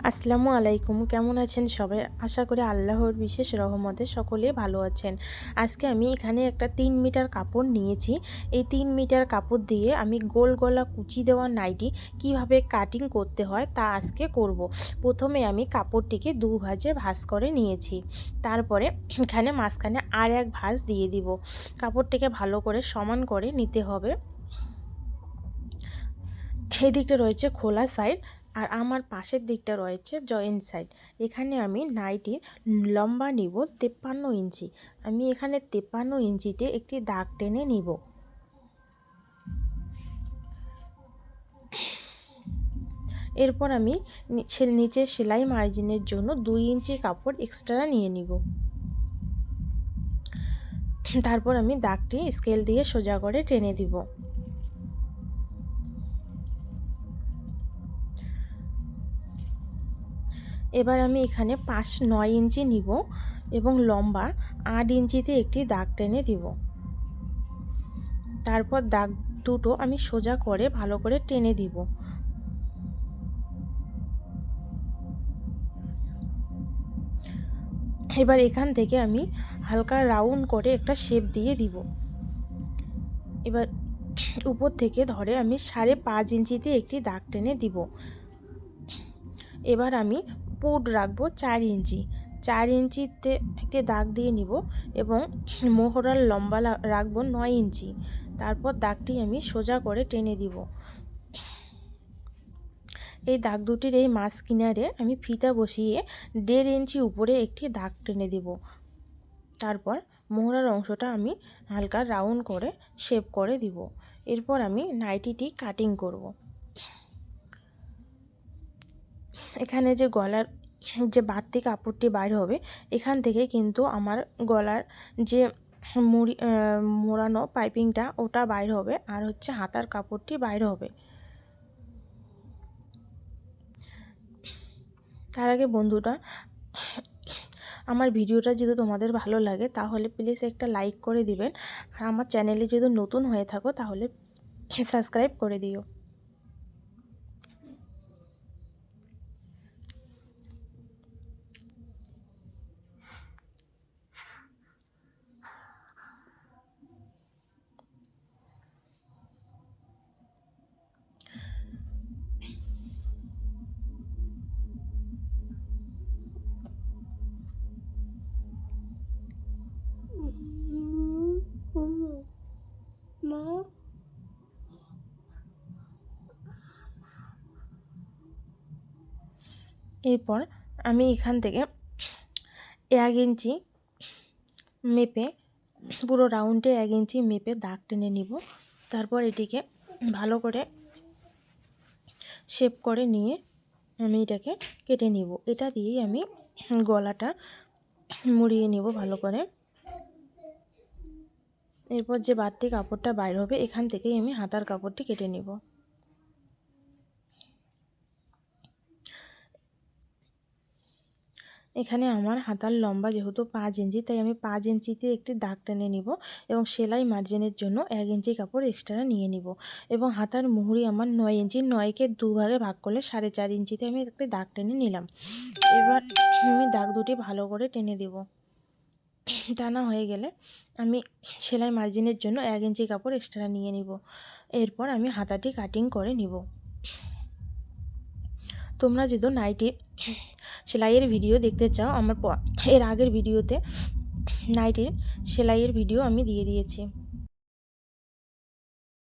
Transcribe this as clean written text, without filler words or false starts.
আসসালামু আলাইকুম, কেমন আছেন সবাই? আশা করি আল্লাহর বিশেষ রহমতে সকলে ভালো আছেন। আজকে আমি এখানে একটা 3 মিটার কাপড় নিয়েছি। এই 3 মিটার কাপড় দিয়ে আমি গোল গলা কুচি দেওয়া নাইটি কিভাবে কাটিং করতে হয় তা আজকে করব। প্রথমে আমি কাপড়টিকে দু ভাঁজে ভাঁজ করে নিয়েছি। তারপরে এখানে মাঝখানে আর এক ভাঁজ দিয়ে দিব। কাপড়টিকে ভালো করে সমান করে নিতে হবে। এই দিকটা রয়েছে খোলা সাইড আর আমার পাশের দিকটা রয়েছে জয়েন্ট সাইড। এখানে আমি নাইটির লম্বা নিব 53 ইঞ্চি। আমি এখানে 53 ইঞ্চিতে একটি দাগ টেনে নিব। এরপর আমি নিচে সেলাই মার্জিনের জন্য 2 ইঞ্চি কাপড় এক্সট্রা নিয়ে নিব। তারপর আমি দাগটি স্কেল দিয়ে সোজা করে টেনে দিব। এবার আমি এখানে 9 ইঞ্চি নিব এবং লম্বা 8 ইঞ্চিতে একটি দাগ টেনে দিব। তারপর দাগ দুটো আমি সোজা করে ভালো করে টেনে দিব। এবার এখান থেকে আমি হালকা রাউন্ড করে একটা শেপ দিয়ে দিব। এবার উপর থেকে ধরে আমি 5.5 ইঞ্চিতে একটি দাগ টেনে দিব। এবার আমি পুট রাখবো 4 ইঞ্চি। 4 ইঞ্চিতে একটি দাগ দিয়ে নিব এবং মোহরার লম্বা রাখবো 9 ইঞ্চি। তারপর দাগটি আমি সোজা করে টেনে দিব। এই দাগ দুটির এই মাছ কিনারে আমি ফিতা বসিয়ে 1.5 ইঞ্চি উপরে একটি দাগ টেনে দেব। তারপর মোহরার অংশটা আমি হালকা রাউন্ড করে শেপ করে দিব। এরপর আমি নাইটিটি কাটিং করব। এখানে যে গলার যে বাড়তি কাপড়টি বাইর হবে এখান থেকে কিন্তু আমার গলার যে মোড়ানো পাইপিংটা ওটা বাইর হবে, আর হচ্ছে হাতার কাপড়টি বাইর হবে। তার আগে বন্ধুরা, আমার ভিডিওটা যদি তোমাদের ভালো লাগে তাহলে প্লিজ একটা লাইক করে দিবেন, আর আমার চ্যানেলে যদি নতুন হয়ে থাকো তাহলে সাবস্ক্রাইব করে দিও। এরপর আমি এখান থেকে 1 ইঞ্চি মেপে, পুরো রাউন্ডে 1 ইঞ্চি মেপে দাগ টেনে নিব। তারপর এটিকে ভালো করে শেপ করে নিয়ে আমি এটাকে কেটে নিব। এটা দিয়েই আমি গলাটা মুড়িয়ে নেব ভালো করে। এরপর যে বাড়তি কাপড়টা বাইর হবে এখান থেকেই আমি হাতার কাপড়টি কেটে নেব। এখানে আমার হাতার লম্বা যেহেতু 5 ইঞ্চি, তাই আমি 5 ইঞ্চিতে একটি দাগ টেনে নিব এবং সেলাই মার্জিনের জন্য 1 ইঞ্চি কাপড় এক্সট্রা নিয়ে নিব। এবং হাতার মুহুরি আমার 9 ইঞ্চি, 9কে 2 ভাগে ভাগ করলে 4.5 ইঞ্চিতে আমি একটি দাগ টেনে নিলাম। এবার আমি দাগ দুটি ভালো করে টেনে দেব। টানা হয়ে গেলে আমি সেলাই মার্জিনের জন্য 1 ইঞ্চি কাপড় এক্সট্রা নিয়ে নিব। এরপর আমি হাতাটি কাটিং করে নিব। তোমরা যদি নাইটির সেলাইয়ের ভিডিও দেখতে চাও, আমার এর আগের ভিডিওতে নাইটির সেলাইয়ের ভিডিও আমি দিয়ে দিয়েছি।